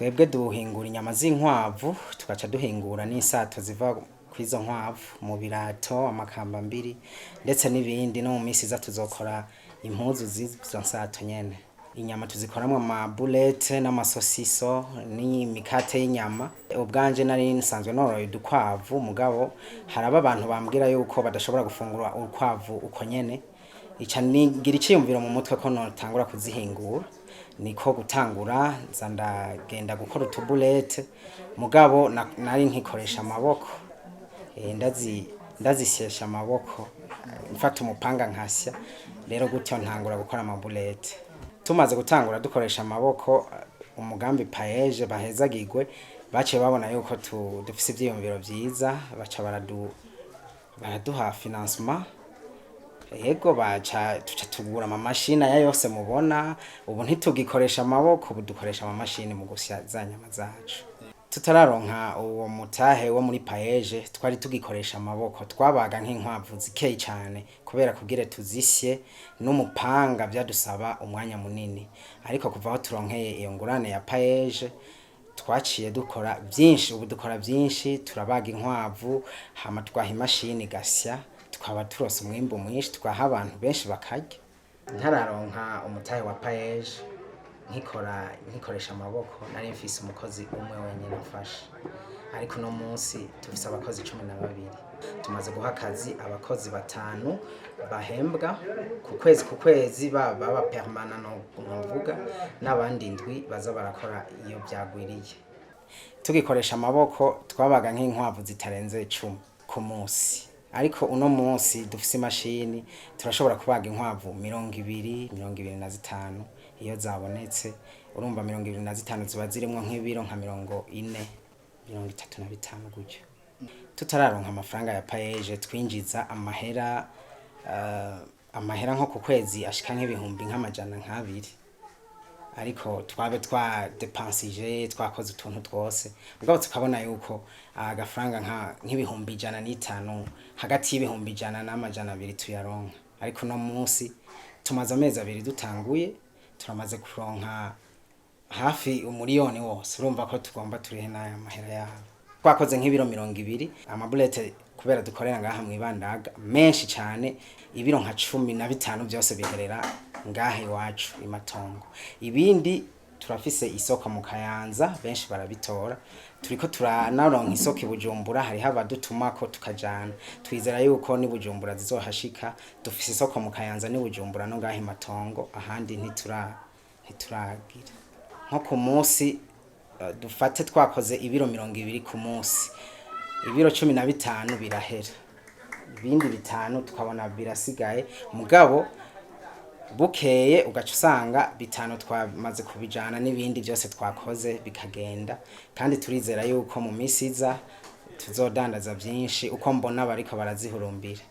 twebwe duhingura inyama z'inkwavu tugaca duhingura n'insato ziva kwizo nkwavu mu birato amakamba mbiri ndetse n'ibindi no mu minsi iza tuzokora impuzu z'izo nsato nyene. Inyama tuzikoramwe ama boulettes n'amasosiso n'imikate y'inyama. Ubwanje nari nsanzwe noroye udukwavu mugabo haraba abantu bambwira yuko badashobora gufungura urukwavu uko nyene. Ica nigira iciyumviro mu mutwe ko notangura kuzihingura. Niko gutangura nza ndagenda gukora utuboulettes mugabo nari nkikoresha amaboko. Ndazisyesha amaboko mfata umupanga nkasya rero gutyo ntangura gukora ama boulettes. Tumaze gutangura dukoresha amaboko umugambi PAEEJ bahezagirwe bace babona yuko dufise ivyiyumviro vyiza baca baraduha financement. Yego baca tuca tugura ama machine ya yose mubona ubu ntitugikoresha amaboko ubu dukoresha ama machine mu gusya za nyama zacu. Tutararonka uwo mutahe wo muri PAEEJ twari tugikoresha amaboko twabaga nk'inkwavu zikeye cyane kubera kugira tuzisye n'umupanga byadusaba umwanya munini, ariko kuva aho turonkeye iyo ngurane ya PAEEJ twaciye dukora byinshi. Ubu dukora byinshi, turabaga inkwavu hama twaha imashini gasya tukaba turose umwimbo mwinshi twaha abantu benshi bakarya. Ntararonka umutahe wa PAEEJ nkikoresha amaboko nari mfise umukozi umwe wenyine afasha, ariko no munsi tufise abakozi 12. Tumaze guha akazi abakozi 5 bahembwa ku kwezi baba permanent novuga n'abandi 7 baza barakora iyo byagwiriye. Tugikoresha amaboko twabaga nk'inkwavu zitarenze 10 ku munsi, ariko uno munsi dufise imashini turashobora kubaga inkwavu 20-25 iyo zabonetse. Urumva 25 ziba zirimwo nk'ibiro nka 40-35 gutyo. Tutararonka amafaranga ya PAEEJ twinjiza amahera nko ku kwezi ashika nk'ibihumbi nk'amajana 200, ariko twabe twadepansije twakoze utuntu twose mugabo tukabona yuko agafaranga nk'ibihumbi 105 hagati y'ibihumbi 100 n'amajana 200 tuyaronka. Ariko no munsi tumaze amezi 2 dutanguye turamaze kuronka hafi umuriyoni wose. Urumva ko tugomba turihe n'aya mahera yabo. Twakoze nk'ibiro 20 ama boulettes kubera dukorera ngaha mwibandaga menshi cyane, ibiro nka 15 byose biherera ngahe iwacu i Matongo. Ibindi turafise isoko mu Kayanza benshi barabitora. Turiko turanaronka isoko i Bujumbura hari abadutumako tukajana. Twizera yuko ni Bujumbura zizohashika. Dufise isoko mu Kayanza ni Bujumbura no ngahe Matongo, ahandi ntituragira. Nko ku munsi dufate twakoze ibiro 20 ku munsi, ibiro 15 birahera, ibindi 5 tukabona birasigaye mugabo bukeye ugaca usanga 5 twamaze kubijana n'ibindi byose twakoze bikagenda. Kandi turizera yuko mu minsi iza tuzodandaza byinshi uko mbona bariko barazihurumbira.